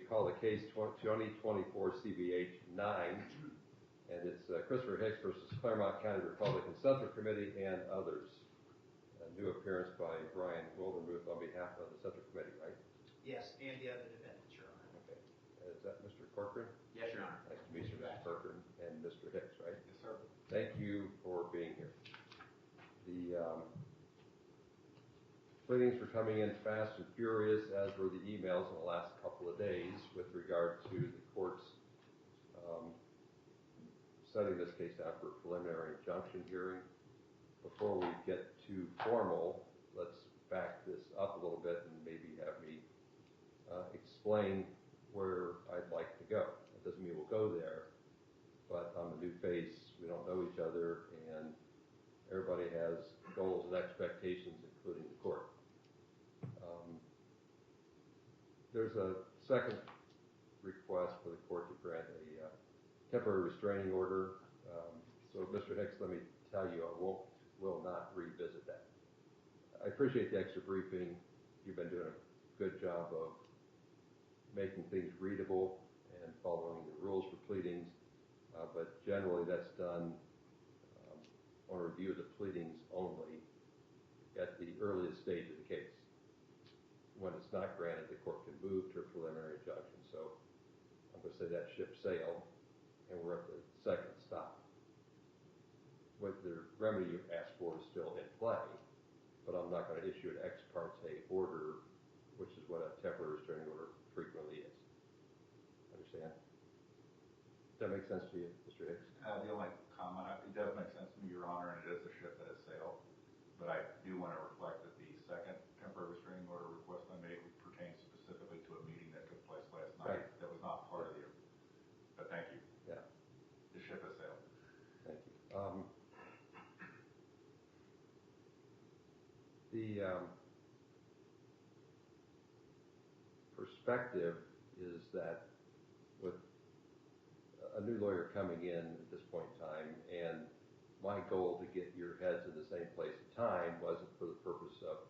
call the case 2024 CBH 9, and it's Christopher Hicks versus Clermont County Republican Central Committee and others. A new appearance by Brian Wildermuth on behalf of the Central Committee, right? Yes, and the other defendants, Your Honor. Okay. Is that Mr. Corcoran? Yes, Your Honor. Nice to meet you, Mr. Corcoran and Mr. Hicks, right? Yes, sir. Thank you for being here. The pleadings were coming in fast and furious, as were the emails in the last couple of days with regard to the court's setting this case out for a preliminary injunction hearing. Before we get too formal, let's back this up a little bit and maybe have me explain where I'd like to go. It doesn't mean we'll go there, but I'm a new face, we don't know each other, and everybody has goals and expectations, including the court. There's a second request for the court to grant a temporary restraining order. So, Mr. Hicks, let me tell you, I will not revisit that. I appreciate the extra briefing. You've been doing a good job of making things readable and following the rules for pleadings, but generally that's done on a review of the pleadings only at the earliest stage of the case. When it's not granted, the court can move to a preliminary injunction. So I'm going to say that ship sailed, and we're at the second stop. What the remedy you asked for is still in play, but I'm not going to issue an ex parte order, which is what a temporary restraining order frequently is. Understand? Does that make sense to you, Mr. Hicks? The only comment, it does make sense to me, Your Honor, and it is a ship that has sailed. But I do want to reflect that the second temporary restraining order request I made pertains specifically to a meeting that took place last night. Right. That was not part of the. But thank you. Yeah. The ship has sailed. Thank you. The perspective is that with a new lawyer coming in at this point in time, and my goal to get your heads in the same place at time wasn't for the purpose of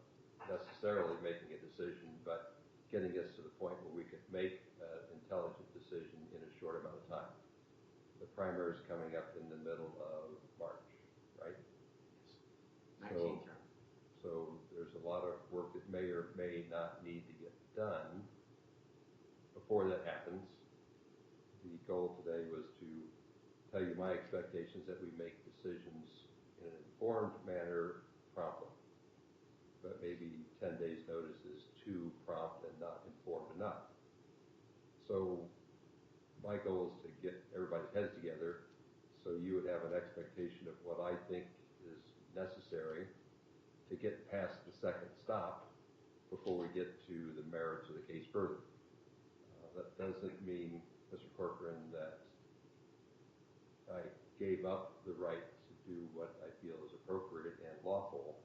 necessarily making a decision, but getting us to the point where we could make an intelligent decision in a short amount of time. The primary is coming up in the middle of March, right? Yes. 19th. So there's a lot of work that may or may not need to get done before that happens. The goal today was to tell you my expectations that we make decisions in an informed manner promptly. But maybe 10 days notice is too prompt and not informed enough. So my goal is to get everybody's heads together so you would have an expectation of what I think is necessary to get past the second stop before we get to the merits of the case further. That doesn't mean, Mr. Corcoran, that I gave up the right to do what I feel is appropriate and lawful.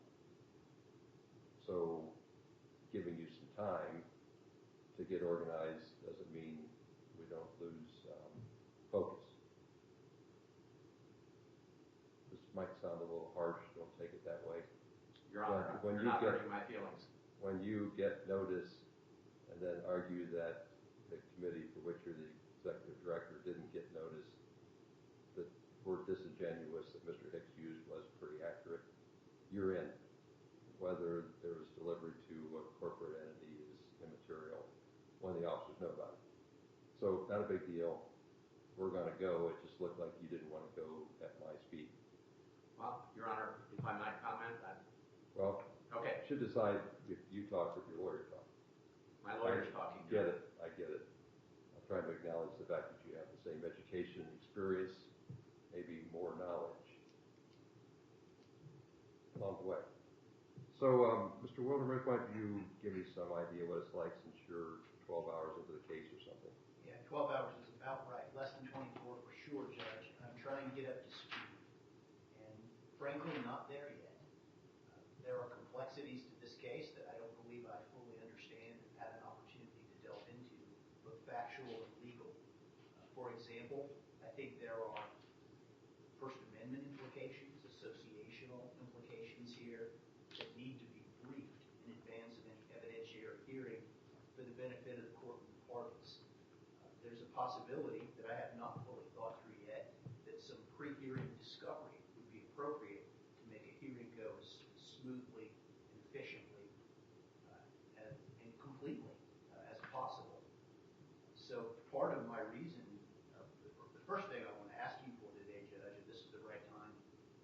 So giving you some time to get organized doesn't mean we don't lose focus. This might sound a little harsh, don't take it that way. Your Honor, you're not hurting my feelings. When you get notice and then argue that the committee for which you're the executive director didn't get notice, the word disingenuous that Mr. Hicks used was pretty accurate. You're in. Whether there was delivery to a corporate entity is immaterial when the officers know about it. So not a big deal. We're going to go. It just looked like you didn't want to go at my speed. Well, Your Honor, if I might comment, Well, okay. You should decide if you talk or if your lawyer talks. My lawyer's talking. I get it. I'll try to acknowledge the fact that you have the same education and experience, maybe more knowledge along the way. So, Mr. Wildermuth, why don't you give me some idea what it's like since you're 12 hours into the case or something? Yeah, 12 hours is about right. Less than 24 for sure, Judge. I'm trying to get up to speed. And frankly, not there yet. There are complexities to this case that I don't believe I fully understand and had an opportunity to delve into, both factual and legal. For example, I think there are First Amendment implications, associational implications here that need to be briefed in advance of any evidentiary hearing for the benefit of the court and the parties. there's a possibility that I have not fully thought through yet that some pre-hearing discovery would be appropriate to make a hearing go as smoothly and efficiently and completely as possible. So part of my reason, the first thing I want to ask you for today, Judge, if this is the right time,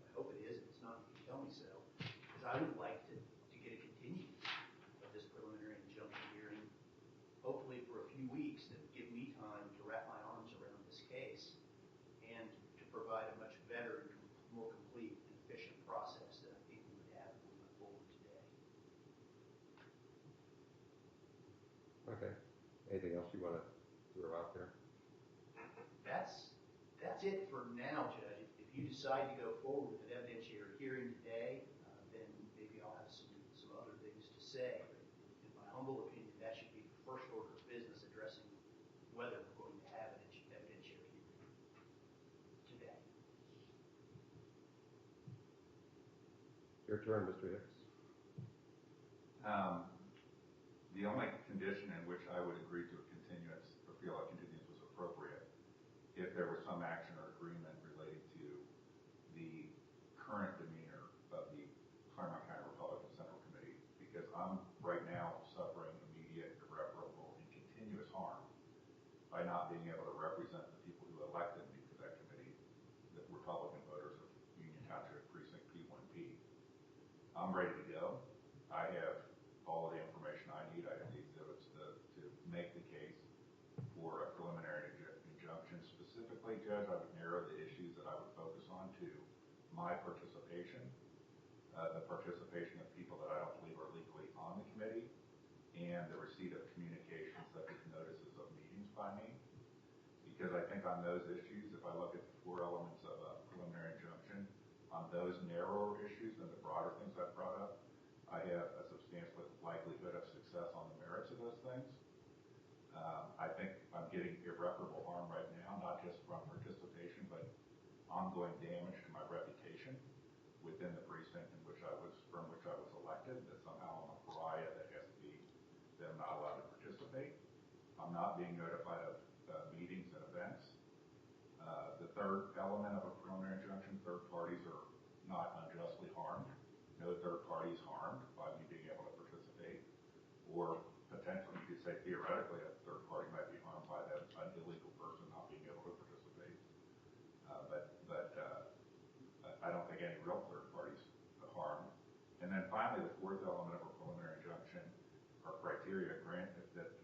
I hope it is, if it's not, you can tell me so, is I would like to get a continuance of this preliminary injunction hearing, hopefully for a few weeks, that would give me time to wrap my arms around this case and to provide a much better and more complete and efficient process than I think we would have if we went forward today. Okay. Anything else you want to throw out there? That's it for now, Judge. If you decide to go forward with an evidentiary hearing today, then maybe I'll have some other things to say. But in my humble opinion, that should be the first order of business addressing whether we're going to have an evidentiary hearing today. Your turn, Mr. Hicks. The only condition in which I would agree to a continuance or feel like continuance was appropriate if there was some action or agreement relating to the current demeanor of the Clermont County Republican Central Committee, because I'm right now suffering immediate, irreparable, and continuous harm by not being able to represent the people who elected me to that committee, the Republican voters of Union Township Precinct P1P. I'm ready to go. I have all of the information I need. I have the exhibits to make the case for a preliminary injunction. Specifically, Judge, I would narrow the issues that I would focus on to my participation, the participation of people that I don't believe are legally on the committee, and the receipt of communications such as notices of meetings by me. Because I think on those issues, if I look at the four elements of a preliminary injunction, on those narrower issues than the broader things I've brought up, I have a substantial likelihood of success on the merits of those things. I think I'm getting irreparable harm right now, not just from participation, but ongoing damage to my reputation within the precinct from which I was elected, that somehow I'm a pariah that I'm not allowed to participate. I'm not being notified of meetings and events. The third element of a preliminary injunction, third parties are not unjustly harmed. No third party is harmed by me being able to participate, or potentially, you could say theoretically, a third party might be harmed by an illegal person not being able to participate. But I don't think any real third parties are harmed. And then finally, the fourth element of a preliminary injunction or criteria granted that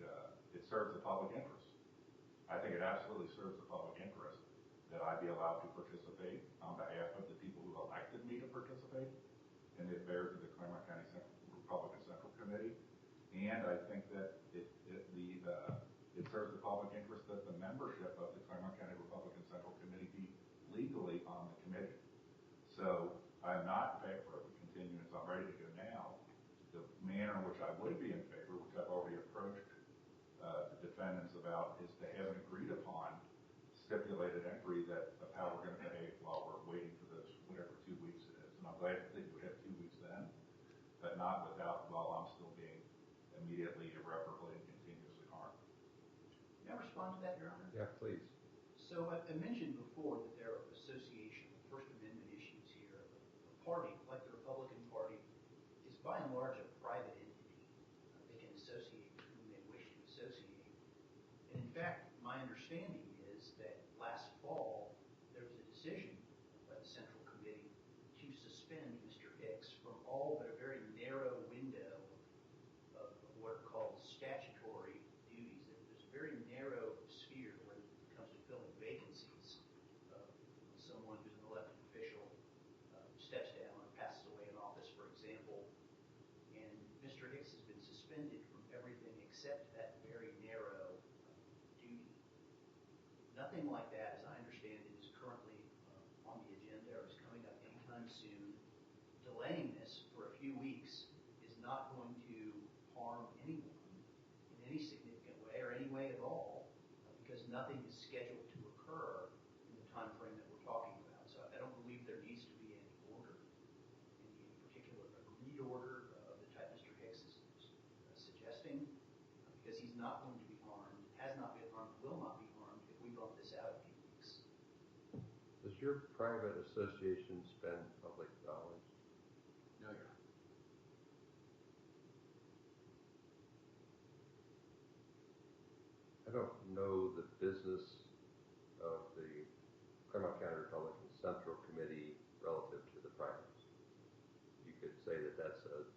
it serves the public interest. I think it absolutely serves the public interest that I be allowed to participate on behalf of the people who elected me to participate in the affairs of the Clermont County Republican Central Committee, and I think that it serves the public interest that the membership of the Clermont County Republican Central Committee be legally on the committee. So I'm not in favor of a continuance. I'm ready to go now. The manner in which I would be in favor, which I've already approached the defendants about, is to have an agreed upon stipulated entry of how we're going to behave while we're waiting for those whatever 2 weeks it is. And I'm glad that we would have 2 weeks then, but not while I'm still being immediately, irreparably, and continuously harmed. May I respond to that, Your Honor? Yeah, please. So I mentioned before that there are association, First Amendment issues here. A party, like the Republican Party, is by and large a private entity. They can associate with whom they wish to associate. And in fact, my understanding is that last fall, there was a decision by the Central Committee to suspend Mr. Hicks from all but a very narrow window of what are called statutory duties. There's a very narrow sphere when it comes to filling vacancies. Someone who's an elected official steps down or passes away in office, for example, and Mr. Hicks has been suspended from everything except that very narrow duty. Nothing like that, as I understand it, is currently on the agenda or is coming up anytime soon. Delaying this for a few weeks is not going to harm anyone in any significant way or any way at all, because nothing is scheduled to occur in the time frame that we're talking about. So I don't believe there needs to be any order, any particular agreed order of the type Mr. Hicks is suggesting, because he's not going to be harmed, has not been harmed will not be harmed if we bump this out a few weeks. Does your private association spend public dollars? No, Your Honor. I don't know the business of the Clermont County Republican Central Committee relative to the primaries. You could say that that's a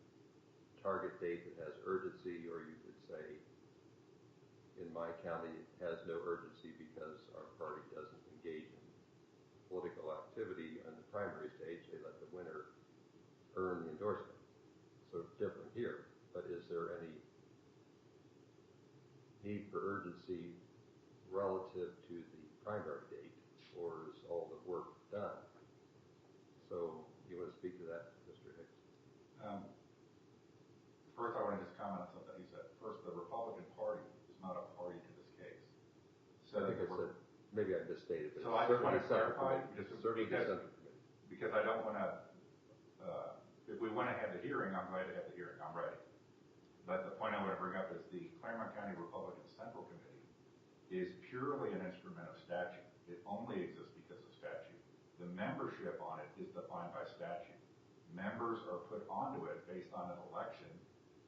target date that has urgency, or you could say, in my county, it has no urgency because our party doesn't engage in political activity on the primary stage. They let the winner earn the endorsement. So it's different here. But is there any need for urgency relative to the primary date, or is all the work done? So you want to speak to that, Mr. Hicks? First, I want to just comment on something he said. First, the Republican Party is not a party to this case. So I think I said, maybe I misstated, but so I just want to clarify, because I don't want to, if we want to have the hearing, I'm glad to have the hearing. I'm ready. But the point I want to bring up is the Clermont County Republican Central Committee is purely an instrument of statute. It only exists because of statute. The membership on it is defined by statute. Members are put onto it based on an election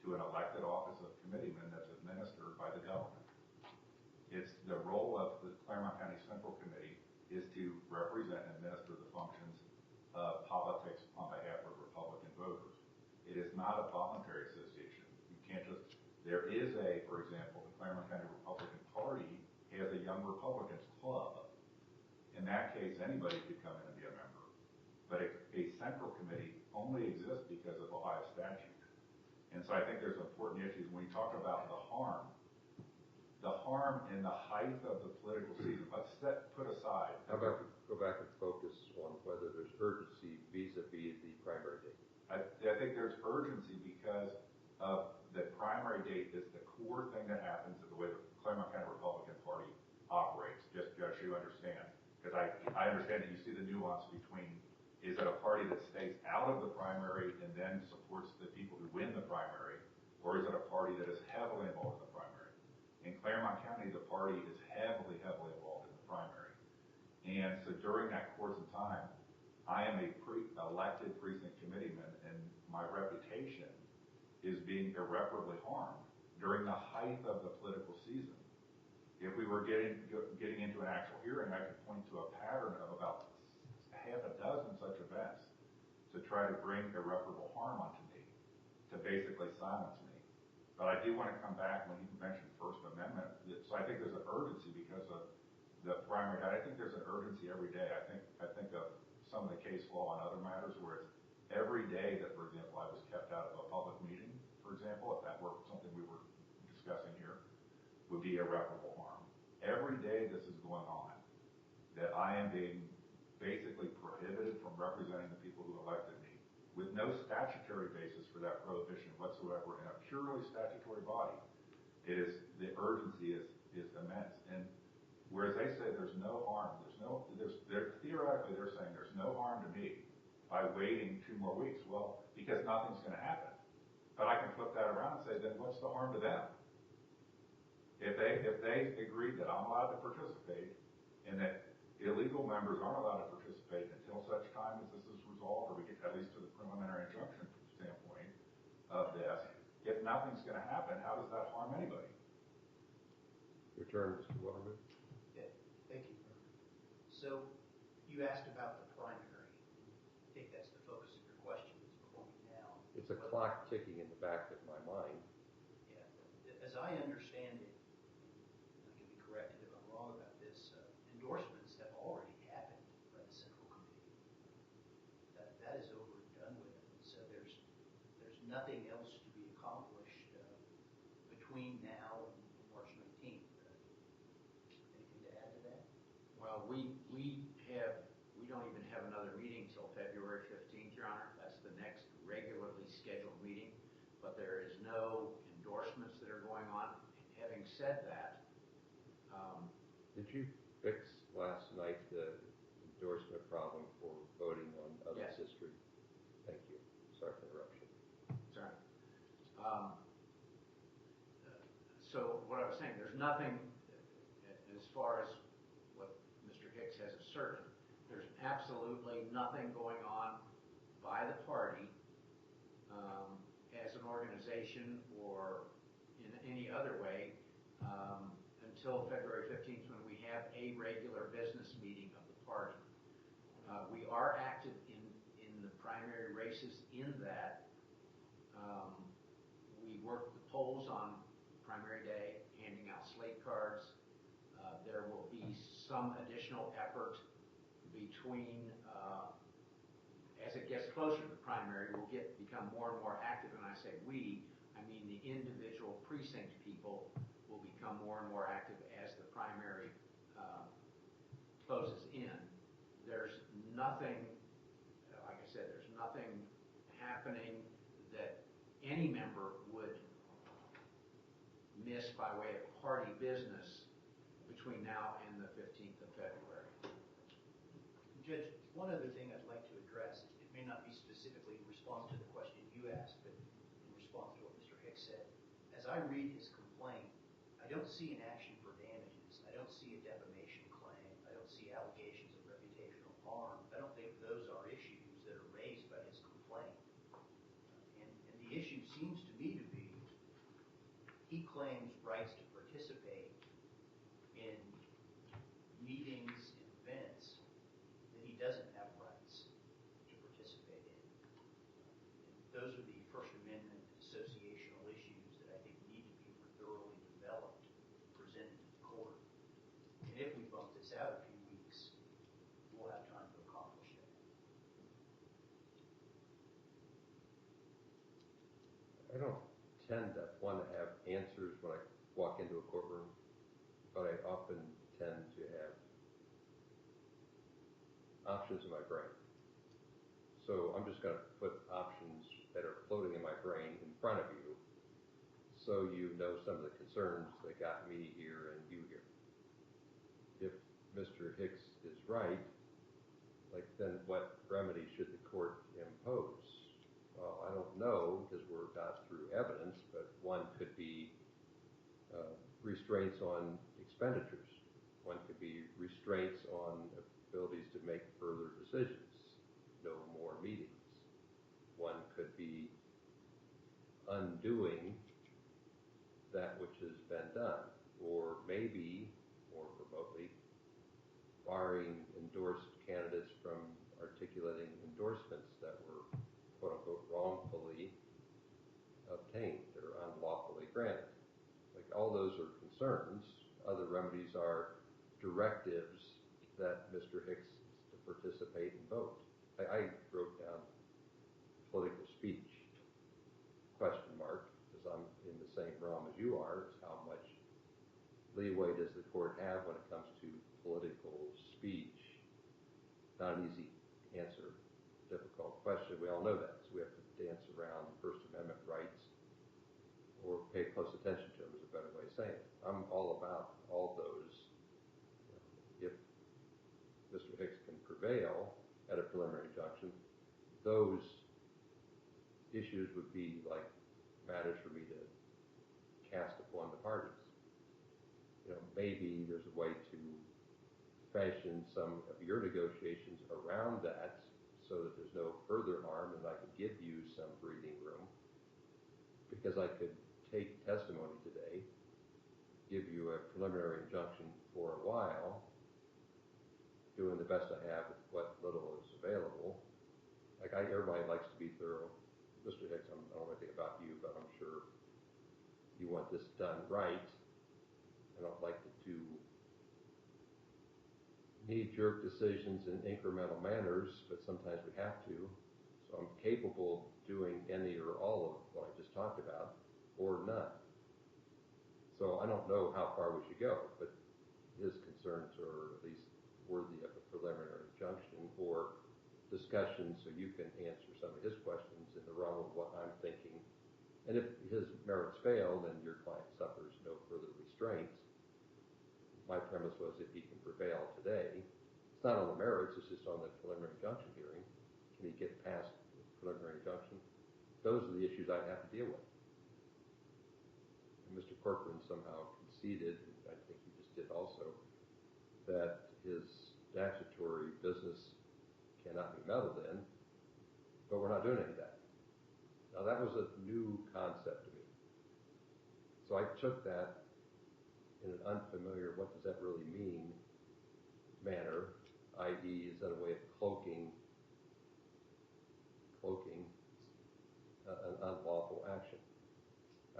to an elected office of committeeman that's administered by the government. It's the role of the Clermont County Central Committee is to represent and administer the functions of politics on behalf of Republican voters. It is not a voluntary association. You can't just, there is a, for example, the Clermont County Republican Party has a Young Republicans Club. In that case, anybody could come in and be a member. But a central committee only exists because of Ohio statute. And so I think there's important issues when we talk about the harm in the height of the political season. Let's put aside. How about we go back and focus on whether there's urgency vis-a-vis the primary date? I think there's urgency because of the primary date is the core thing that happens in the way the Clermont County Republican Party operates, just so you understand. Because I understand that you see the nuance between, is it a party that stays out of the primary and then supports the people who win the primary, or is it a party that is heavily involved in the primary? In Clermont County, the party is heavily involved in the primary. And so during that course of time, I am a elected precinct committeeman, and my reputation is being irreparably harmed during the height of the political season. If we were getting into an actual hearing, I could point to a pattern of about half a dozen such events to try to bring irreparable harm onto me, to basically silence me. But I do want to come back when you mentioned First Amendment. So I think there's an urgency because of the primary. I think there's an urgency every day. I think of some of the case law and other matters where it's every day that, for example, I was kept out of a public meeting, for example, if that were something we were discussing here, would be irreparable harm. Every day this is going on, that I am being basically prohibited from representing the people who elected me, with no statutory basis for that prohibition whatsoever in a purely statutory body. The urgency is immense. And whereas they say there's no harm, theoretically they're saying there's no harm to me by waiting 2 more weeks. Well, because nothing's going to happen. But I can flip that around and say, then what's the harm to them? If they agree that I'm allowed to participate and that illegal members aren't allowed to participate until such time as this is resolved, or we get at least to the preliminary injunction standpoint of this, if nothing's going to happen, how does that harm anybody? Your turn, Mr. Waterman. Yeah, thank you. So you asked about the primary. I think that's the focus of your question is before me now. It's a clock ticking in the back of my mind. Yeah, as I understand it, and I can be corrected if I'm wrong about this, endorsements have already happened by the Central Committee. That is over and done with. So there's nothing else to be accomplished between now and March 19th. Anything to add to that? Well, we don't even have another meeting till February 15th, Your Honor. That's the next regularly scheduled meeting. But there is no endorsements that are going on. Having said that, did you fix last night the endorsement problem for voting on other Yes. history? Thank you. Sorry for the interruption. sorry. So what I was saying, there's nothing, as far as what Mr. Hicks has asserted, there's absolutely nothing going on by the party as an organization or in any other way until February 15th when we have a regular business meeting of the party. We are active in the primary races in that we work the polls on primary day, handing out slate cards. There will be some additional effort between, as it gets closer to the primary, we'll become more and more active. And I say we, I mean the individual precinct people will become more and more active as the primary closes in. There's nothing, like I said, there's nothing happening that any member would miss by way of party business between now and the 15th of February. Judge, one other thing I'd like to address, it may not be specifically in response to the question you asked, but in response to what Mr. Hicks said. As I read his complaint, I don't see an action for damages. I don't see a defamation claim. I don't see allegations of reputational harm. I don't think those are issues that are raised by his complaint. And the issue seems to me to be, he claims rights to participate in meetings and events that he doesn't have rights to participate in. And those are the First Amendment associational issues that I think need to be more thoroughly developed, presented to the court. And if we bump this out a few weeks, we'll have time to accomplish that. I don't tend to want to have answers when I walk into a courtroom, but I often tend to have options in my brain. So I'm just going to put options that are floating in my brain in front of you so you know some of the concerns that got me here and you here. If Mr. Hicks is right, then what remedy should the court impose? Well, I don't know because we're not through evidence, but one could be restraints on expenditures. One could be restraints on abilities to make further decisions, no more meetings. One could be undoing that which has been done, or maybe, more remotely, barring endorsed candidates from articulating endorsements that were quote-unquote wrongfully obtained or unlawfully granted. All those are concerns. Other remedies are directives that Mr. Hicks is to participate and vote. I wrote down political speech, question mark, because I'm in the same realm as you are, is how much leeway does the court have when it comes to political speech? Not an easy answer, difficult question. We all know that, so we have to dance around First Amendment rights or pay close attention to them is a better way of saying it. I'm all about all those. If Mr. Hicks can prevail at a preliminary injunction, those issues would be like matters for me to cast upon the parties. Maybe there's a way to fashion some of your negotiations around that so that there's no further harm and I could give you some breathing room, because I could take testimony today, give you a preliminary injunction for a while, doing the best I have with what little is available. Everybody likes to be thorough. Mr. Hicks, I don't know anything about you, but I'm sure you want this done right. I don't like to do knee-jerk decisions in incremental manners, but sometimes we have to. So I'm capable of doing any or all of what I just talked about, or none. So I don't know how far we should go, but his concerns are at least worthy of a preliminary injunction or discussion so you can answer some of his questions in the realm of what I'm thinking. And if his merits fail, then your client suffers no further restraints. My premise was if he can prevail today, it's not on the merits, it's just on the preliminary injunction hearing. Can he get past the preliminary injunction? Those are the issues I'd have to deal with. And Mr. Corcoran somehow conceded, and I think he just did also, that his statutory business cannot be meddled in, but we're not doing any of that. Now that was a new concept to me. So I took that in an unfamiliar, what does that really mean, manner, i.e. is that a way of cloaking an unlawful action.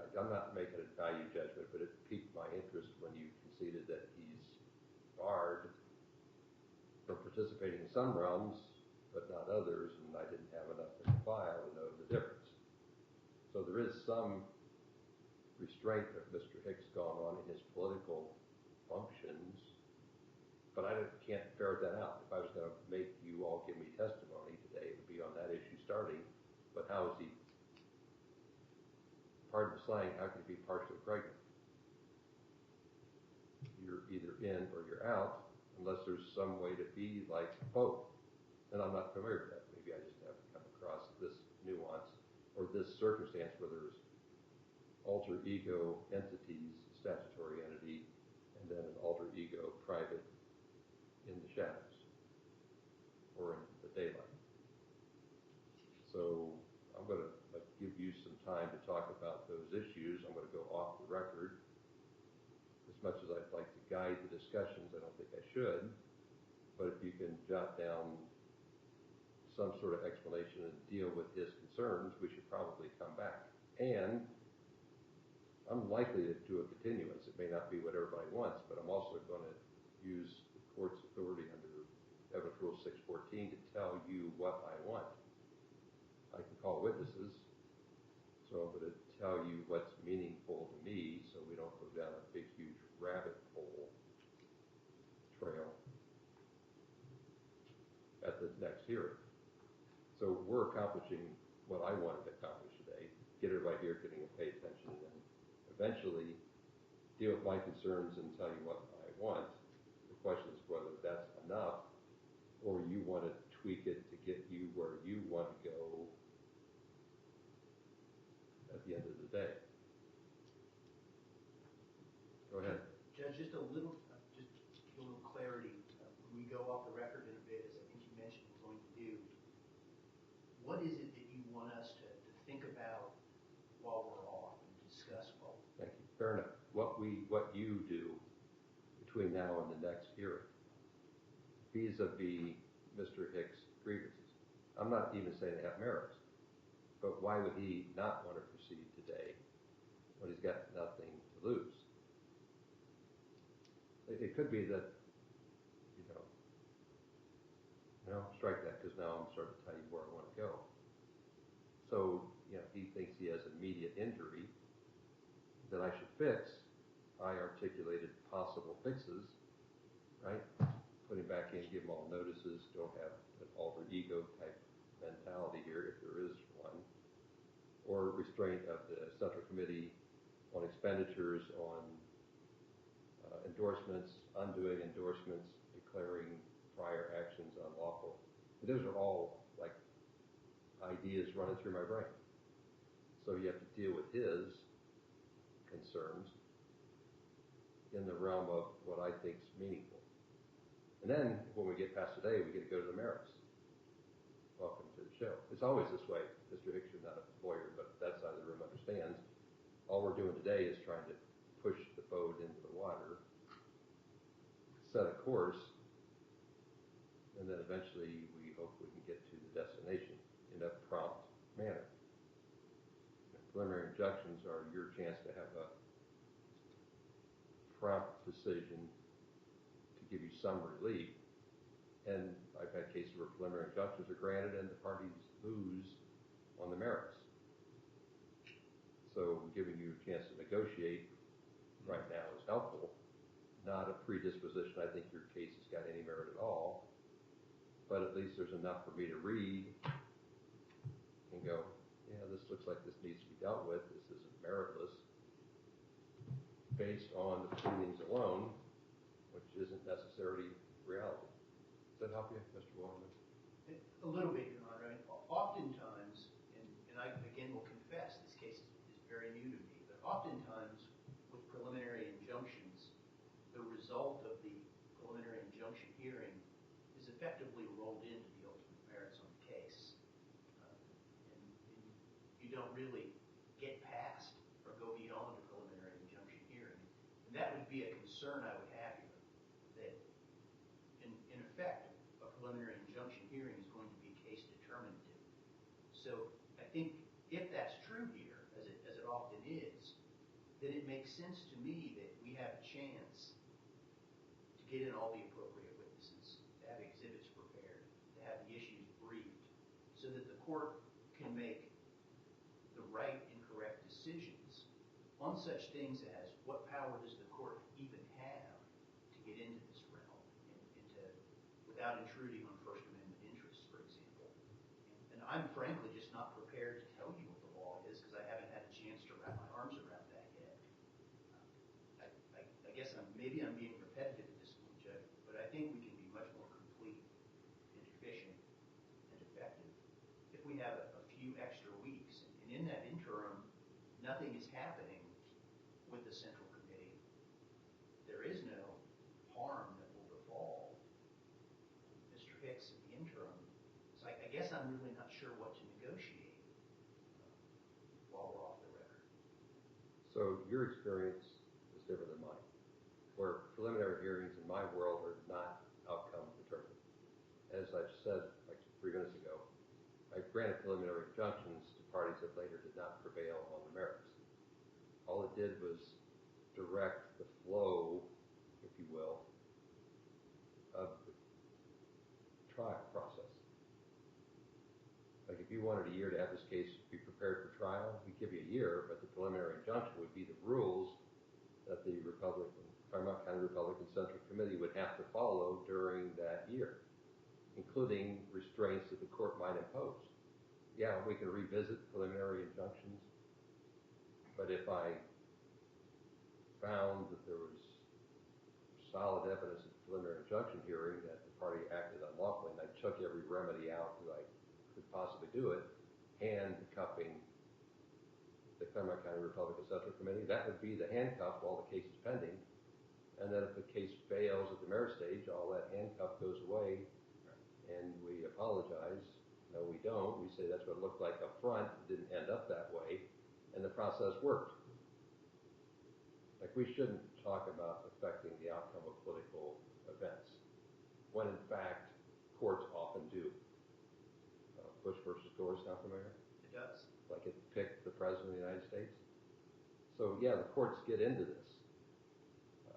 I'm not making a value judgment, but it piqued my interest when you conceded that he's barred from participating in some realms, but not others, and I didn't have enough in the file to know the difference. So there is some restraint of Mr. Hicks gone on in his political functions, but I can't ferret that out. If I was going to make you all give me testimony today, it would be on that issue starting, but how is he, pardon the slang, how can he be partially pregnant? You're either in or you're out, unless there's some way to be like both. And I'm not familiar with that. Maybe I just haven't come across this nuance or this circumstance where there's alter ego entities, statutory entity, and then an alter ego private in the shadows or in the daylight. So I'm going to give you some time to talk about those issues. I'm going to go off the record. As much as I'd like to guide the discussions, I don't think I should. But if you can jot down some sort of explanation and deal with his concerns, we should probably come back. And I'm likely to do a continuance. It may not be what everybody wants, but I'm also going to use the court's authority under Evidence Rule 614 to tell you what I want. I can call witnesses, so I'm going to tell you what's meaningful to me so we don't go down a big, huge rabbit hole trail at the next hearing. So we're accomplishing what I wanted to accomplish today, get everybody here getting to pay attention, and then eventually deal with my concerns and tell you what I want. The question is whether that's enough or you want to tweak it to get you where you want to go at the end of the day. Go ahead. Judge, just a little clarity. When we go off the record in a bit, as I think you mentioned we're going to do, what is it that you want us to think about while we're off and discuss? Thank you. Fair enough. What you do between now and the next hearing, vis-a-vis Mr. Hicks' grievances. I'm not even saying they have merits, but why would he not want to proceed today when he's got nothing to lose? It could be that, strike that, because now I'm starting to tell you where I want to go. So, he thinks he has immediate injury that I should fix. I articulated possible fixes, right? Put him back in, give him all notices, don't have an alter ego type mentality here, if there is one, or restraint of the Central Committee on expenditures, on endorsements, undoing endorsements, declaring prior actions unlawful. Those are all like ideas running through my brain. So you have to deal with his concerns in the realm of what I think is meaningful. And then when we get past today, we get to go to the merits. Welcome to the show. It's always this way. Mr. Hicks, you're not a lawyer, but that side of the room understands. All we're doing today is trying to push the boat into the water, set a course, and then eventually we hope we can get to the destination in a prompt manner. Preliminary injunctions are your chance to have a prompt decision to give you some relief. And I've had cases where preliminary injunctions are granted and the parties lose on the merits. So giving you a chance to negotiate right now is helpful. Not a predisposition. I think your case has got any merit at all. But at least there's enough for me to read and go, yeah, this looks like this needs to be dealt with. This isn't meritless. Based on the pleadings alone, which isn't necessarily reality. Does that help you, Mr. Waterman? A little bit, Your Honor. I mean, oftentimes, and I again will confess, this case is very new to me, but oftentimes with preliminary injunctions, the result of the preliminary hearing is effectively rolled into the ultimate merits on the case. And you don't really get past or go beyond a preliminary injunction hearing. And that would be a concern I would have here, that in effect, a preliminary injunction hearing is going to be case determinative. So I think if that's true here, as it often is, then it makes sense to me that we have a chance to get in all the appropriate witnesses, to have exhibits prepared, to have the issues briefed, so that the court can make the right and correct decisions on such things as what power does the court even have to get into this realm and to, without intruding on First Amendment interests, for example. And I'm frankly just not prepared to tell you what the law is because I haven't had a chance to wrap my arms around that yet. I guess maybe I'm being repetitive at this point, Judge, but I think we can be much more complete and efficient and effective if we have a few extra weeks. And in that interim, nothing is happening with the Central Committee. There is no harm that will befall Mr. Hicks in the interim. So I guess I'm really not sure what to negotiate while we're off the record. So your experience is different than mine, where preliminary hearings in my world are not outcome determined. As I've said like 3 minutes ago, I granted preliminary injunctions to parties that later did not prevail on the merits. All it did was direct the flow, if you will, of the trial process. Like if you wanted a year to have this case be prepared for trial, we'd give you a year, but the preliminary injunction would be the rules that the Clermont County Republican Central Committee would have to follow during that year, including restraints that the court might impose. Yeah, we can revisit preliminary injunctions, but if I found that there was solid evidence at the preliminary injunction hearing that the party acted unlawfully, and I took every remedy out that I could possibly do it, handcuffing the Clermont County Republican Central Committee, that would be the handcuff while the case is pending. And then if the case fails at the merit stage, all that handcuff goes away, and we apologize. No, we don't. We say that's what it looked like up front. It didn't end up that way, and the process worked. Like, we shouldn't talk about affecting the outcome of political events, when in fact courts often do. Bush versus Gore sound familiar? It does. Like it picked the President of the United States. So yeah, the courts get into this.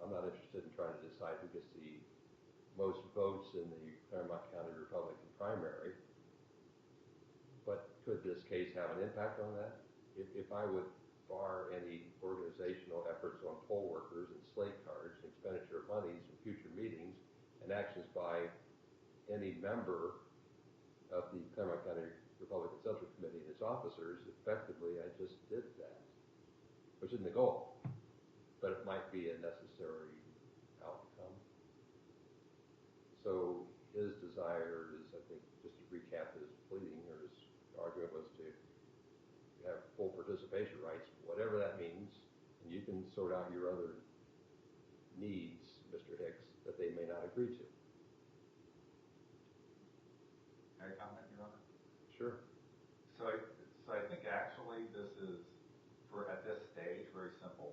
I'm not interested in trying to decide who gets the most votes in the Clermont County Republican primary. But could this case have an impact on that? If I would bar any organizational efforts on poll workers and slate cards, and expenditure of monies in future meetings, and actions by any member of the Clermont County Republican Central Committee and its officers, effectively I just did that, which isn't the goal, but it might be a necessary outcome. So his desire is, I think, just to recap his pleading, or his argument was to have full participation rights, whatever that means, and you can sort out your other needs, Mr. Hicks, that they may not agree to. Can I comment, Your Honor? Sure. So I think actually this is, at this stage, very simple.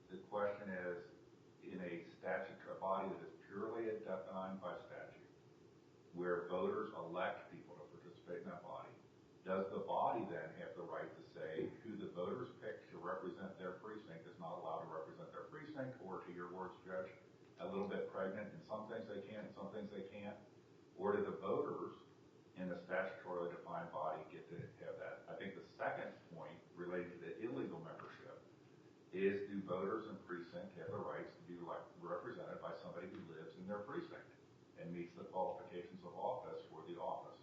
The question is, in a body that is purely defined by statute, where voters elect people to participate in that body, does the body then have the right to say who the voters pick to represent their precinct is not allowed to represent their precinct, or, to your words, Judge, a little bit pregnant, in some things they can, in some things they can't? Or do the voters in the statutorily defined body get to have that? I think the second point related to the illegal membership is, do voters in precinct have the rights to be represented by somebody who lives in their precinct and meets the qualifications of office for the office?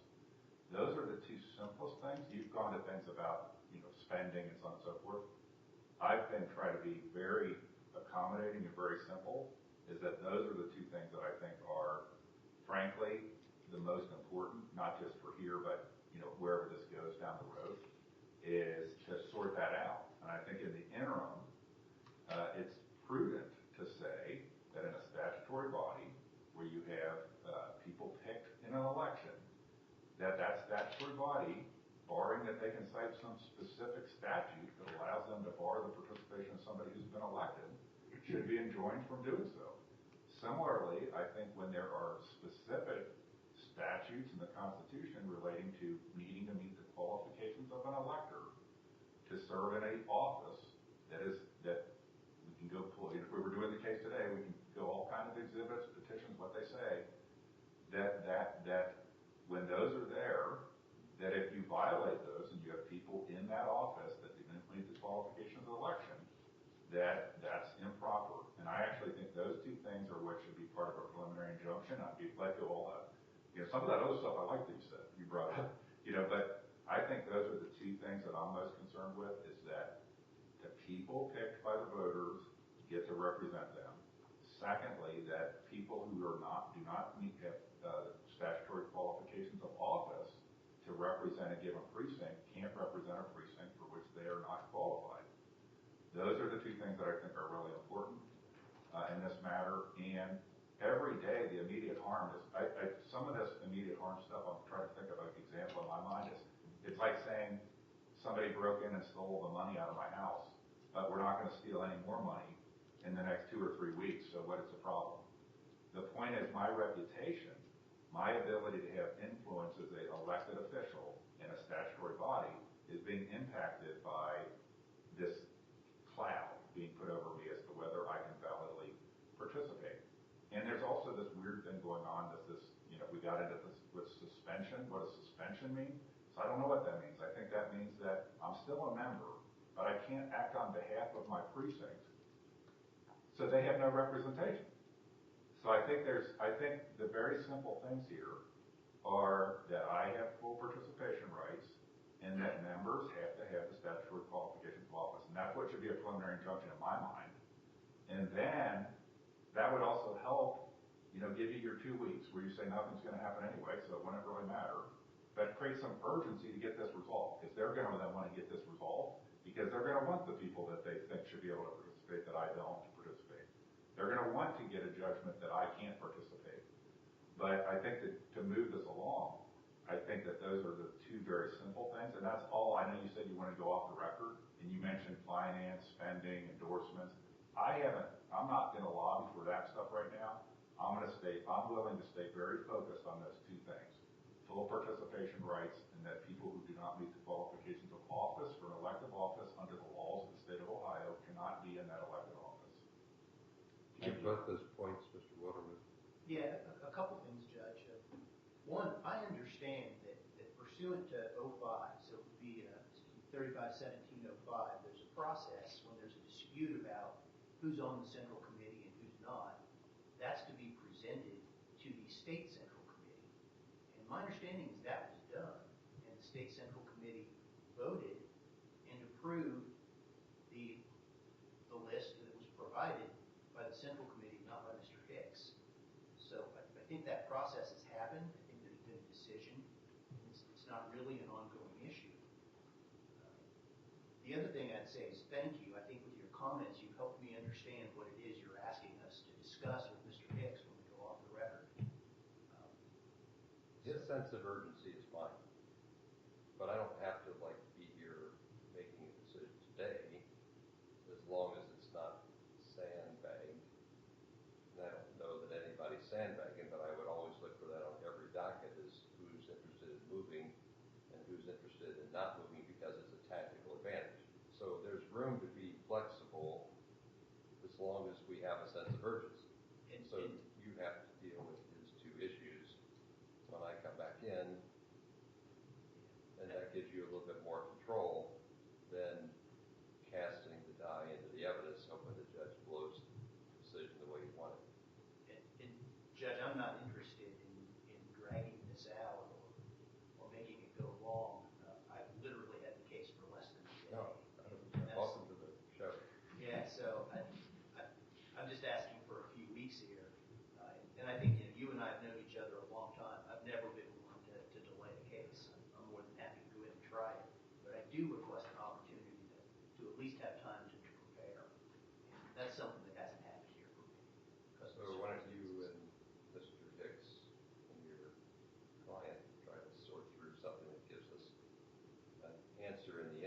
Those are the two simplest things. You've gone to things about, spending and so on and so forth. I've been trying to be very accommodating and very simple, is that those are the two things that I think are, frankly, the most important, not just for here, but wherever this goes down the road, is to sort that out. And I think in the interim, it's prudent to say that in a statutory body where you have some specific statute that allows them to bar the participation of somebody who's been elected should be enjoined from doing so. Similarly, I think when there are specific statutes in the Constitution relating to needing to meet the qualifications of an elector to serve in a office that we can go pull, if we were doing the case today, we can go all kinds of exhibits, petitions, what they say, that when those are there, that if you violate those and you have people in that office that didn't meet the qualifications of the election, that's improper. And I actually think those two things are what should be part of a preliminary injunction. I'd be glad to all that. Some of that other stuff I like that you brought up. But I think those are the two things that I'm most concerned with, is that the people picked by the voters get to represent them. Secondly, that people who do not meet statutory qualifications of office to represent a given precinct can't represent a precinct for which they are not qualified. Those are the two things that I think are really important in this matter. And every day, the immediate harm is, some of this immediate harm stuff, I'm trying to think of an example in my mind, it's like saying somebody broke in and stole the money out of my house, but we're not going to steal any more money in the next 2 or 3 weeks, so what is the problem? The point is my reputation, my ability to have influence as an elected official in a statutory body is being impacted by this cloud being put over me as to whether I can validly participate. And there's also this weird thing going on that we got into this with suspension. What does suspension mean? So I don't know what that means. I think that means that I'm still a member, but I can't act on behalf of my precinct, so they have no representation. So I think the very simple things here are that I have full participation rights and that members have to have the statutory qualifications of office. And that's what should be a preliminary injunction in my mind. And then that would also help, give you your 2 weeks where you say nothing's going to happen anyway, so it wouldn't really matter. But create some urgency to get this resolved, because they're going to then want to get this resolved, because they're going to want the people that they think should be able to participate that I don't participate. They're going to want to get a judgment that I can't participate. But I think that to move this along, I think that those are the two very simple things, and that's all. I know you said you want to go off the record, and you mentioned finance, spending, endorsements. I'm not going to lobby for that stuff right now. I'm willing to stay very focused on those two things. Full participation rights, and that people who do not meet the qualifications of office for an elective office under the laws of the state of Ohio cannot be in that elected office. Make both those points, Mr. Wilderman. Yeah, a couple things, Judge. One, I understand that pursuant to 05, so it would be 351705, there's a process when there's a dispute about who's on the central committee and who's not. That's to be presented to the state central committee. And my understanding is that was done, and the state central committee voted and approved the list that was provided by the central committee, not by Mr. Hicks. So I think that process has happened. I think there's been a decision. It's not really an ongoing issue. The other thing I'd say is thank you. I think with your comments, you've helped me understand what it is you're asking us to discuss with Mr. Hicks when we go off the record. His sense of urgency is fine, but I don't have to be here making a decision today, as long as it's not sandbagged. And I don't know that anybody's sandbagging, but I would always look for that on every docket, is who's interested in moving and who's interested in not moving because it's a tactical advantage. So there's room to be flexible as long as we have a sense of urgency. And so you have to deal with his two issues when I come back in, and that gives you a little bit more control than casting the die into the evidence, hoping the judge blows the decision the way you want it. And Judge, I'm not interested in dragging this out or making it go long. I've literally had the case for less than a day. No, welcome to the show. Yeah, so I'm just asking for a few weeks here. And I think you and I have known each other a long time. I've never been one to delay a case. I'm more than happy to go ahead and try it. But I do request an opportunity to at least have time to prepare. And that's something that hasn't happened here for me. So why don't you and Mr. Hicks and your client try to sort through something that gives us an answer in the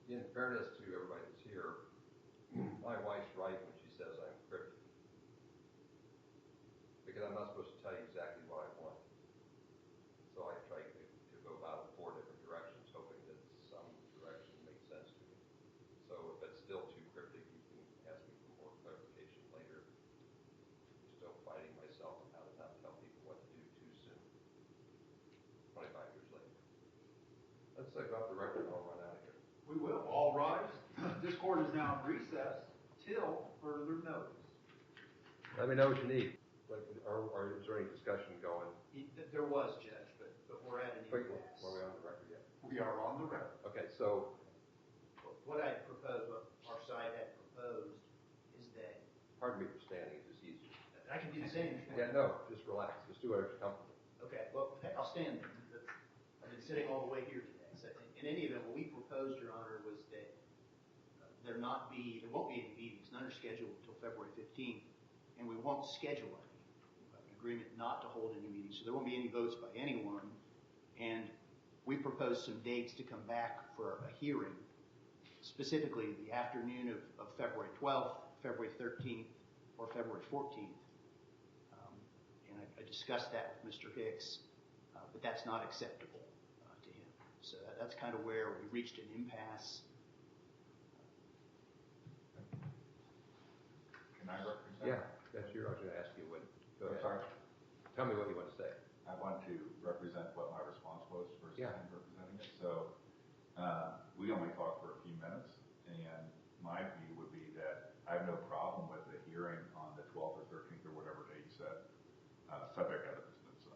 in fairness to everybody that's here, my wife's right when she says I'm cryptic. Because I'm not supposed to tell you exactly what I want. So I try to go about it 4 different directions, hoping that some direction makes sense to me. So if it's still too cryptic, you can ask me for more clarification later. I'm still fighting myself on how to not tell people what to do too soon. 25 years later. Let's go off the record and I'll run out of here. We will. All rise. This court is now in recess till further notice. Let me know what you need. Or is there any discussion going? There was, Judge, but we're at an impasse. Are we on the record yet? We are on the record. Okay, so What I proposed, what our side had proposed, is that pardon me for standing, it's just easier. I can do the same. Yeah, no, just relax. Just do whatever's comfortable. Okay, well, heck, I'll stand there. I've been sitting all the way here today. So in any event, what we proposed, Your Honor, was that there won't be any meetings, none are scheduled until February 15th, and we won't schedule any. We have an agreement not to hold any meetings, so there won't be any votes by anyone. And we proposed some dates to come back for a hearing, specifically the afternoon of February 12th, February 13th, or February 14th. And I discussed that with Mr. Hicks, but that's not acceptable to him. So that's kind of where we reached an impasse. Can I represent? Yeah, that's your, I was going to ask you what, go ahead. Sorry. Tell me what you want to say. I want to represent what my response was versus Yeah. him representing it. So we only talked for a few minutes, and my view would be that I have no problem with the hearing on the 12th or 13th or whatever day you said, subject to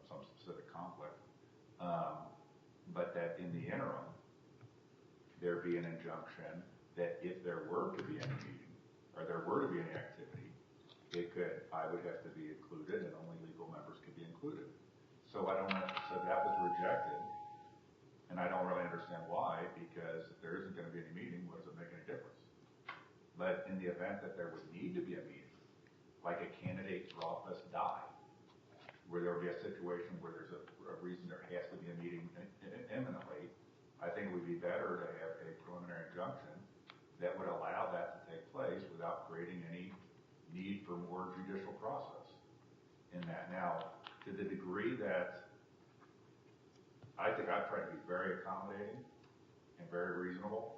some specific conflict. But that in the interim, there be an injunction that if there were to be any meeting or there were to be any activity, I would have to be included, and only legal members could be included. So so that was rejected, and I don't really understand why, because if there isn't going to be any meeting, what does it make any difference? But in the event that there would need to be a meeting, like a candidate for office died, where there would be a situation where there's a reason there has to be a meeting imminently, I think it would be better to have a preliminary injunction that would allow that to take place without creating any need for more judicial process in that. Now, to the degree that I think I've tried to be very accommodating and very reasonable,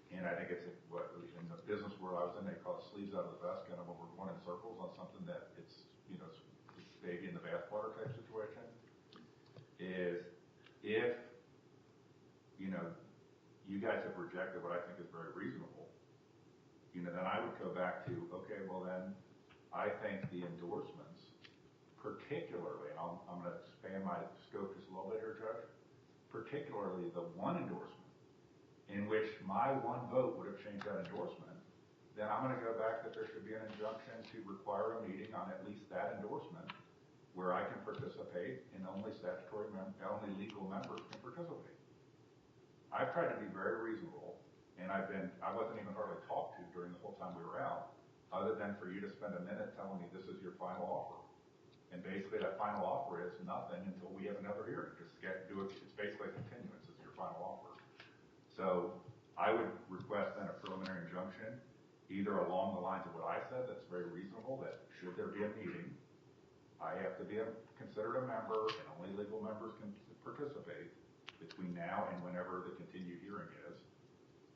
and I think it's what in the business world I was in, they call it sleeves out of the vest, kind of when we're going in circles on something that it's baby in the bathwater type situation, is if you guys have rejected what I think is very reasonable, then I would go back to, okay, well then I think the endorsements, particularly, and I'm going to expand my scope just a little bit here, Judge, particularly the one endorsement in which my one vote would have changed that endorsement, then I'm going to go back that there should be an injunction to require a meeting on at least that endorsement where I can participate and only legal members can participate. I've tried to be very reasonable, and I wasn't even hardly talked to during the whole time we were out, other than for you to spend a minute telling me this is your final offer. And basically that final offer is nothing until we have another hearing. It's basically a continuance. It's your final offer. So I would request then a preliminary injunction, either along the lines of what I said, that's very reasonable, that should there be a meeting, I have to be considered a member, and only legal members can participate between now and whenever the continued hearing is.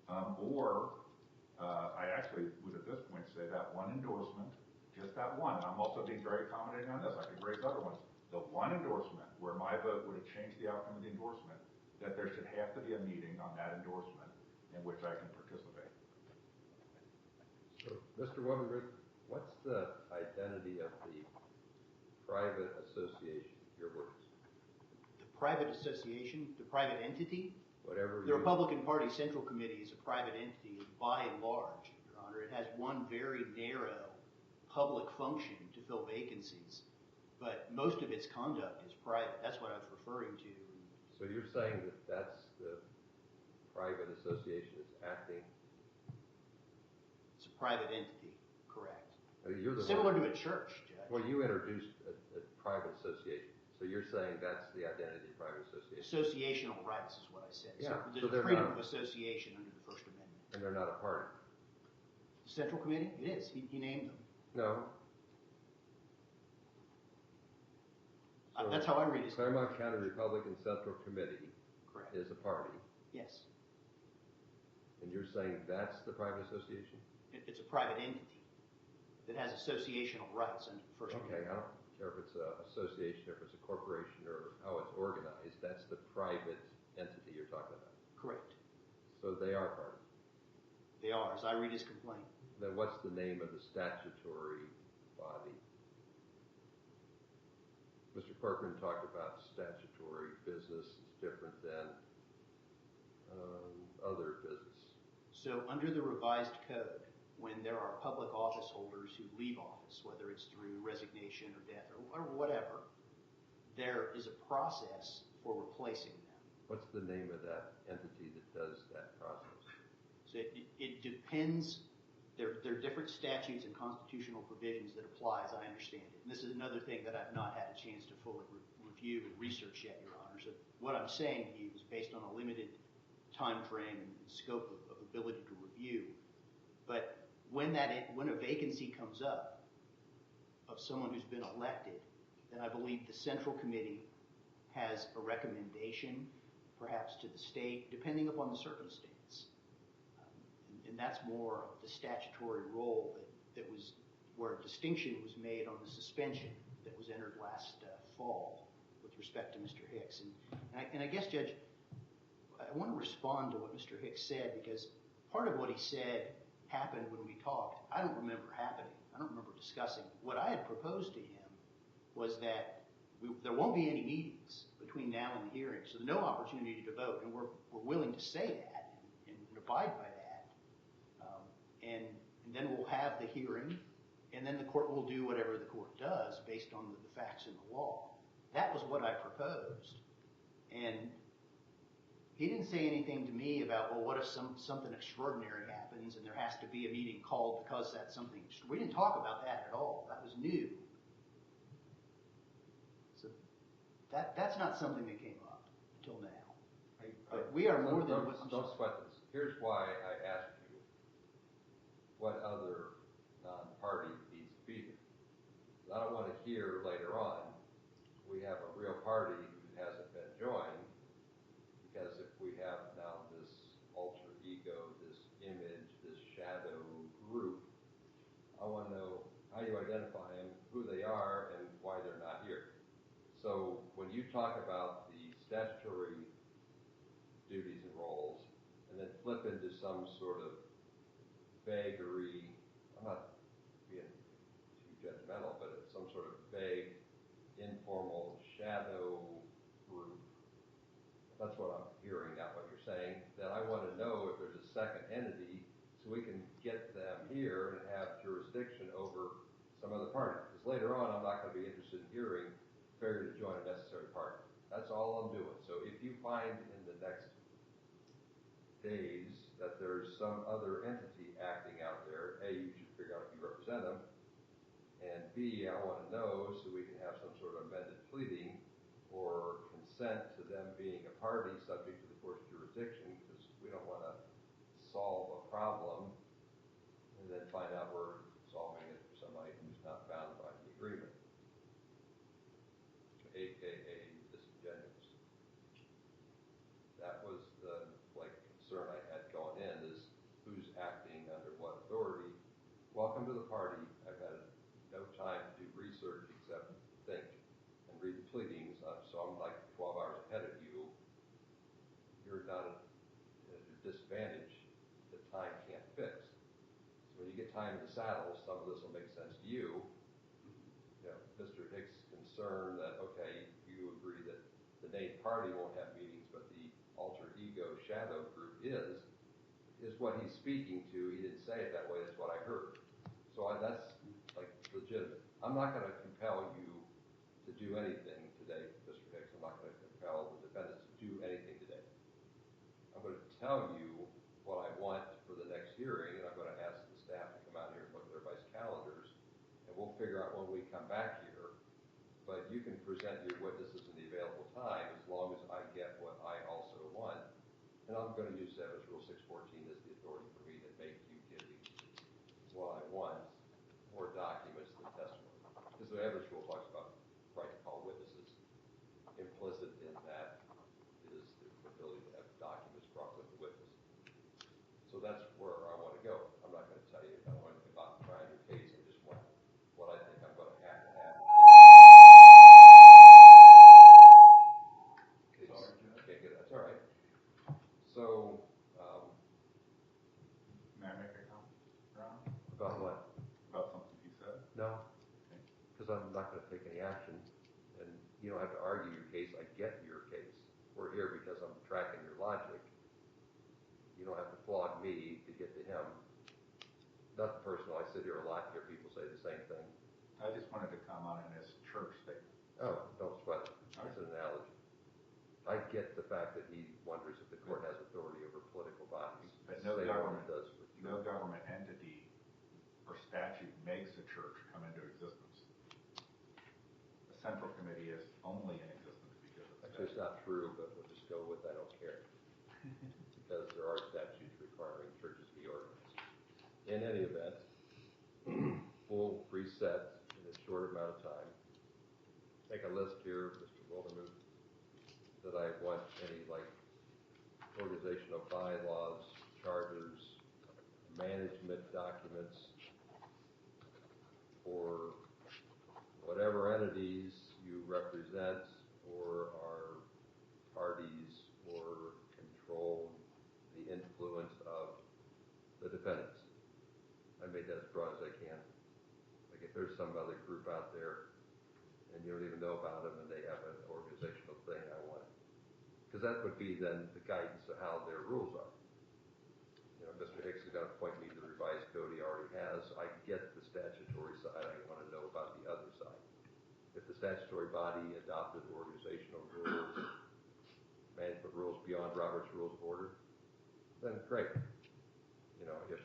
I actually would at this point say that one endorsement, just that one, and I'm also being very accommodating on this, I could raise other ones, the one endorsement where my vote would have changed the outcome of the endorsement, that there should have to be a meeting on that endorsement in which I can participate. So, Mr. Woodward, what's the identity of the private association, your words? The private association, the private entity, Whatever the Republican Party Central Committee is a private entity by and large, Your Honor. It has one very narrow public function to fill vacancies, but most of its conduct is private. That's what I was referring to. So you're saying that that's the private association is acting? It's a private entity, correct. You're the Similar one, to a church, Judge. well, you introduced a private association. So you're saying that's the identity of private association? Associational rights is what I said. Yeah, So so there's they're freedom not- of association under the First Amendment. And they're not a party? The Central Committee, it is. He named them. No. So That's how I read it. Clermont County Republican Central Committee Correct. is a party, Yes. and you're saying that's the private association? It's a private entity that has associational rights under the First Okay, I Amendment. don't care if it's an association, if it's a corporation, or how it's organized. That's the private entity you're talking about. Correct. So they are party. They are, as I read his complaint. Then what's the name of the statutory body? Mr. Corcoran talked about statutory business is different than other business. So under the revised code, when there are public office holders who leave office, whether it's through resignation or death or whatever, there is a process for replacing them. What's the name of that entity that does that process? So it depends. There are different statutes and constitutional provisions that apply, as I understand it. And this is another thing that I've not had a chance to fully review and research yet, Your Honor. So what I'm saying to you is based on a limited time frame and scope of ability to review. But when a vacancy comes up of someone who's been elected, then I believe the Central Committee has a recommendation, perhaps to the state, depending upon the circumstance. And that's more of the statutory role that was where a distinction was made on the suspension that was entered last fall with respect to Mr. Hicks. And I guess, Judge, I want to respond to what Mr. Hicks said, because part of what he said happened when we talked. I don't remember happening. I don't remember discussing. What I had proposed to him was that there won't be any meetings between now and the hearing, so no opportunity to vote, and we're willing to say that and abide by that. And then we'll have the hearing, and then the court will do whatever the court does based on the facts in the law. That was what I proposed. And he didn't say anything to me about, well, what if something extraordinary happens and there has to be a meeting called because that's something. We didn't talk about that at all. That was new. So that's not something that came up until now. But we are more than... Don't sweat this. Here's why I asked you what other non-party needs to be here. I don't want to hear later on we have a real party who hasn't been joined, because if we have now this alter ego, this image, this shadow group, I want to know how you identify them, who they are, and why they're not here. So when you talk about the statutory duties and roles, and then flip into some sort of vagary, I'm not being too judgmental, but it's some sort of vague, informal shadow group. That's what I'm hearing, not what you're saying. That I want to know if there's a second entity so we can get them here and have jurisdiction over some other party. Because later on, I'm not going to be interested in hearing failure to join a necessary party. That's all I'm doing. So if you find in the next days that there's some other entity acting out there, A, you should figure out if you represent them, and B, I want to know so we can have some sort of amended pleading or consent to them being a party subject to the court's jurisdiction, because we don't want to solve a problem and then find out we're solving it for somebody who's not bound by the agreement, aka disingenuous. That was the concern I had going in, is who's acting under what authority. Welcome to the party. I've had no time to do research except think and read the pleadings, so I'm like 12 hours ahead of you. You're not at a disadvantage that time can't fix. So when you get time in the saddle, some of this will make sense to you. You know, Mr. Hicks' concern that, okay, you agree that the named party won't have meetings, but the alter ego shadow group is what he's speaking to. He didn't say it that way. That's what I heard. So that's legitimate. I'm not going to compel you to do anything today, Mr. Hicks. I'm not going to compel the defendants to do anything today. I'm going to tell you what I want for the next hearing, and I'm going to ask the staff to come out here and look at everybody's calendars, and we'll figure out when we come back here. But you can present your witnesses in the available time as long as I get what I also want. And I'm going to use Evidence Rule 614 as the authority for me to make you give me what I want, more documents than testimony. Because the Evidence Rule talks about right to call witnesses. Implicit in that is the ability to have documents brought with the witness. So that's where I want to go. I'm not going to tell you I don't want anything about trying your case. I just want what I think I'm going to have. Can't get that's all right. So, may I make a comment, Ron? about what? About something he said? No, because I'm not going to take any action, and you don't have to argue your case. I get your case. We're here because I'm tracking your logic. You don't have to flog me to get to him. Nothing personal. I sit here a lot and hear people say the same thing. I just wanted to comment on his church statement. Oh, don't sweat it. It's an analogy. I get the fact that he wonders if the court has authority over political bodies. But no government does. No government entity or statute makes a church come into existence. The central committee is only in existence because of Actually, it's not true, but we'll just go with I don't care. Because there are statutes requiring churches to be organized. In any event, we'll reset in a short amount of time. Make a list here, Mr. Wildermuth, that I want any organizational bylaws, charters, management documents for whatever entities you represent or are parties or control the influence of the defendants. I made that as broad as I can. Like if there's some other group out there and you don't even know about them and they have an organizational thing, I want it. Because that would be then the guidance of how their rules are. You know, Mr. Hicks is going to point me to the revised code he already has. I get the statutory side. I want to know about the other side. If the statutory body adopted organizational rules, management rules beyond Robert's Rules of Order, then great. You know, if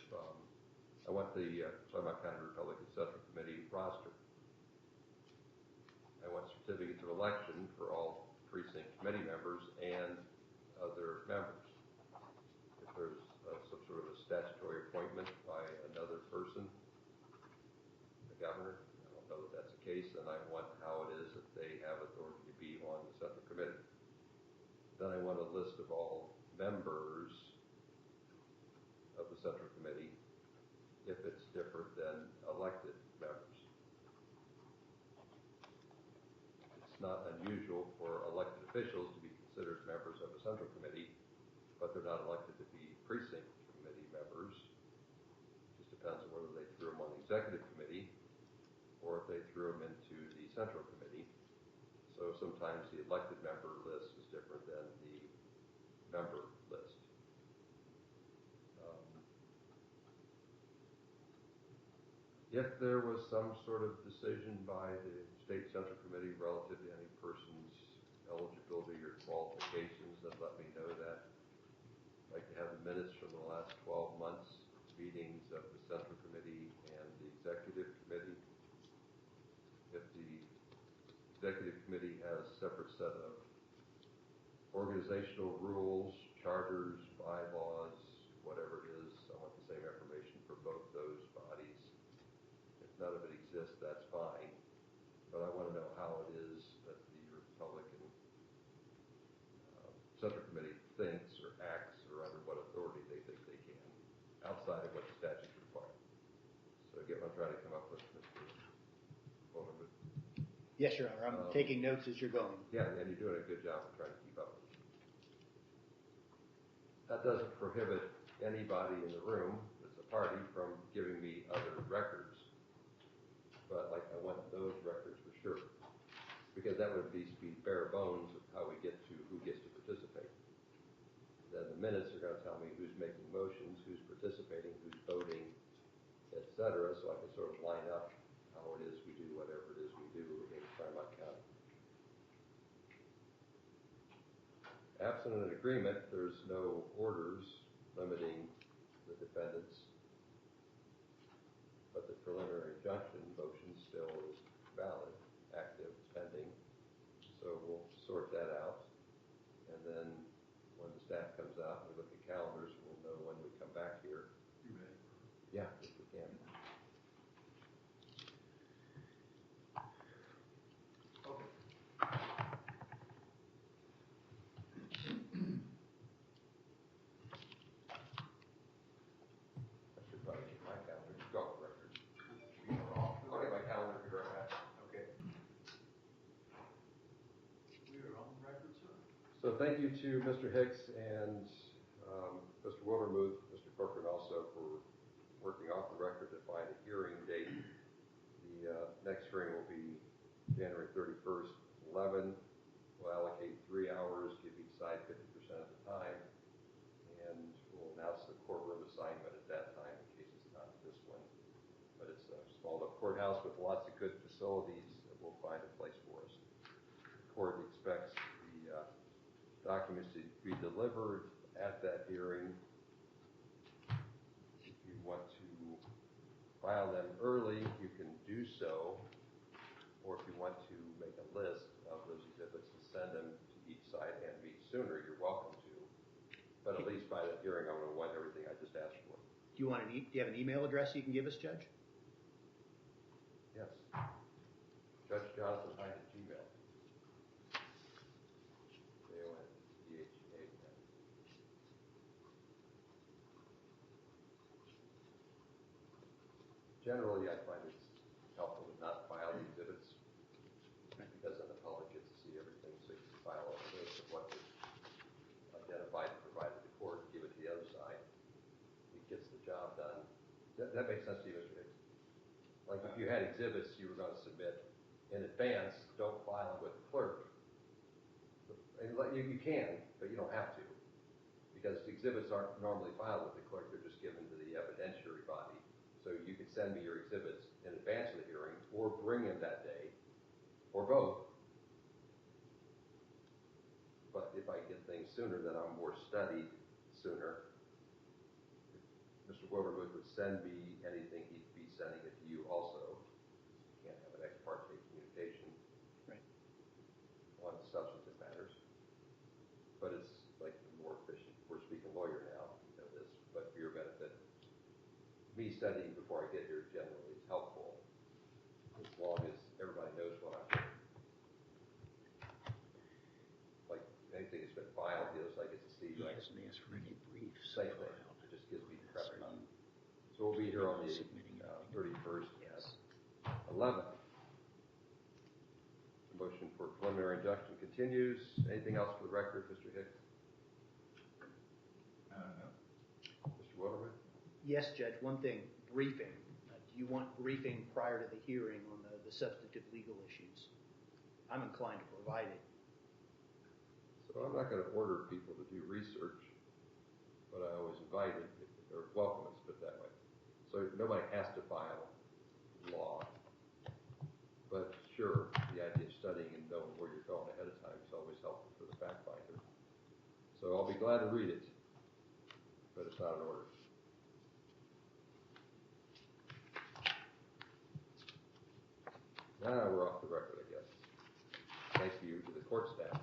I want the Clermont County Republican Central Committee roster. I want certificates of election for all precinct committee members and other members. If there's some sort of a statutory appointment by another person, the governor, I don't know that that's the case, then I want how it is that they have authority to be on the Central Committee. Then I want a list of all members of the Central Committee if it's different than elected members. It's not unusual for elected officials to be considered members of the Central Committee, but they're not elected to be precinct committee members. It just depends on whether they threw them on the executive committee or if they threw them into the Central Committee. So sometimes the elected member list is different than the member list. If there was some sort of decision by the State Central Committee relative to any person's eligibility or qualifications, then let me know that. I'd like to have the minutes from the last 12 months meetings of the Central Committee and the Executive Committee. If the Executive Committee has a separate set of organizational rules, charters, bylaws, whatever it is, I want the same information for both those bodies. If none of it exists, that's fine. But I want to know how it is that the Republican Central Committee thinks or acts or under what authority they think they can, outside of what the statutes require. So again, I'm trying to come up with Mr. Wildermuth. Yes, Your Honor. I'm taking notes as you're going. Yeah, and you're doing a good job of trying to keep up. That doesn't prohibit anybody in the room that's a party from giving me other records. But I want those records for sure. Because that would be bare bones of how we get to who gets to participate. Then the minutes are going to tell me who's making motions, who's participating, who's voting, etc. So I can sort of line up how it is we do whatever it is we do in Clermont County. Absent an agreement, there's no orders limiting the defendants, but the preliminary injunction motion still is valid, active, pending. So thank you to Mr. Hicks and Mr. Wildermuth, Mr. Corcoran also for working off the record to find a hearing date. The next hearing will be January 31st, 11. We'll allocate 3 hours, give each side 50% of the time, and we'll announce the courtroom assignment at that time in case it's not this one. But it's a small enough courthouse with lots of good facilities that we'll find a place for us. The court expects the documents to be delivered at that hearing. If you want to file them early, you can do so, or if you want to make a list of those exhibits and send them to each side and meet sooner, you're welcome to. But at least by the hearing, I'm going to want everything I just asked for. Do you have an email address you can give us, Judge? Yes. Judge Jonathan Hyde at Gmail. JONDHA. Generally, I find it's helpful to not file the exhibits because then the public gets to see everything, so you can file a list of what was identified and provided to the court, give it to the other side. It gets the job done. That makes sense to you, Mr. Hicks? Like if you had exhibits you were going to submit in advance, don't file them with the clerk. And you can, but you don't have to. Because the exhibits aren't normally filed with the clerk, they're just given to the evidentiary body. So you could send me your exhibits in advance of the hearing, or bring them that day, or both. But if I get things sooner, then I'm more studied sooner. Mr. Wildermuth would send me anything, he'd be sending it to you also. You can't have an ex parte communication on substantive matters. But it's like more efficient. We're speaking lawyer now, you know this, but for your benefit, me studying before I get here generally is helpful, as long as everybody knows what I'm doing. Like anything that's been filed, the other side gets to see. He hasn't asked for any briefs. Same thing. It just gives me prep time. So we'll be here on the 31st at 11. The motion for preliminary injunction continues. Anything else for the record, Mr. Hicks? No. Mr. Wildermuth? Yes, Judge. One thing, briefing. Do you want briefing prior to the hearing on the substantive legal issues? I'm inclined to provide it. So I'm not going to order people to do research, but I always invite it, or welcome it, put it that way. So nobody has to file law. But sure, the idea of studying and knowing where you're going ahead of time is always helpful for the fact finder. So I'll be glad to read it, but it's not an order. Now we're off the record, I guess. Thank you to the court staff.